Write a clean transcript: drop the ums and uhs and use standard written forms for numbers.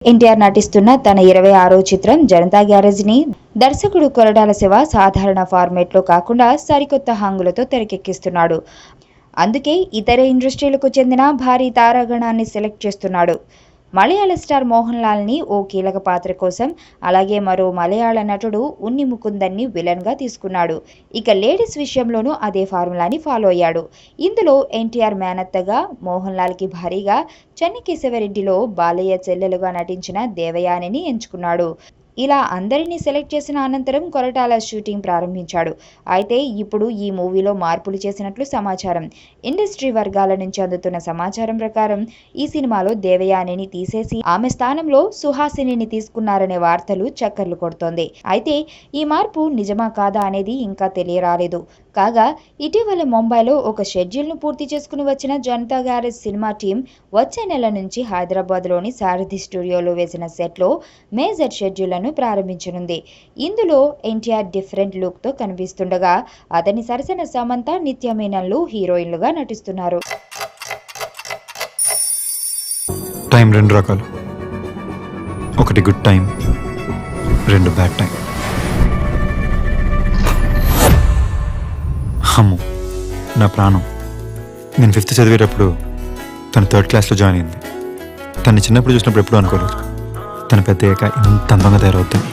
ఎన్టీఆర్ నటిస్తున్న తన 26వ చిత్రం జనతా గ్యారేజ్ని దర్శకుడు కొరటాల శివ సాధారణ ఫార్మేట్లో కాకుండా సరికొత్త హంగులతో తెరకెక్కిస్తున్నాడు. అందుకే ఇతర ఇండస్ట్రీలకు చెందిన భారీ తారాగణాన్ని సెలెక్ట్ చేస్తున్నాడు. మలయాళ స్టార్ మోహన్ లాల్ని ఓ కీలక పాత్ర కోసం, అలాగే మరో మలయాళ నటుడు ఉన్ని ముకుందన్ని విలన్గా తీసుకున్నాడు. ఇక లేడీస్ విషయంలోనూ అదే ఫార్ములాని ఫాలో అయ్యాడు. ఇందులో ఎన్టీఆర్ మేనత్తగా, మోహన్ లాల్కి భారీగా చెన్నకేశవరెడ్డిలో బాలయ్య చెల్లెలుగా నటించిన దేవయానిని ఎంచుకున్నాడు. ఇలా అందరినీ సెలెక్ట్ చేసిన అనంతరం కొరటాల షూటింగ్ ప్రారంభించాడు. అయితే ఇప్పుడు ఈ మూవీలో మార్పులు చేసినట్లు సమాచారం. ఇండస్ట్రీ వర్గాల నుంచి అందుతున్న సమాచారం ప్రకారం ఈ సినిమాలో దేవయానిని తీసేసి ఆమె స్థానంలో సుహాసినిని తీసుకున్నారనే వార్తలు చక్కర్లు కొడుతోంది. అయితే ఈ మార్పు నిజమా కాదా అనేది ఇంకా తెలియరాలేదు. కాగా ఇటీవల ముంబైలో ఒక షెడ్యూల్ను పూర్తి చేసుకుని వచ్చిన జనతా గ్యారేజ్ సినిమా టీం వచ్చే నెల నుంచి హైదరాబాద్లోని సారథి స్టూడియోలో వేసిన సెట్లో మేజర్ షెడ్యూళ్లను ప్రారంభించనుంది. ఇందులో ఎన్టీఆర్ డిఫరెంట్ లుక్తో కనిపిస్తుండగా అతని సరసన సమంత, నిత్య మీనన్లు హీరోయిన్లుగా నటిస్తున్నారు. టైం రెండు రకాలు, ఒకటి గుడ్ టైం, రెండు బ్యాడ్ టైం. అమ్ము నా ప్రాణం. నేను 5th చదివేటప్పుడు తను 3rd క్లాస్లో జాయిన్ అయింది. తను చిన్నప్పుడు చూసినప్పుడు ఎప్పుడూ అనుకోలేదు తను పెద్ద అయ్యాక ఇంత అందంగా తయారవుతుంది.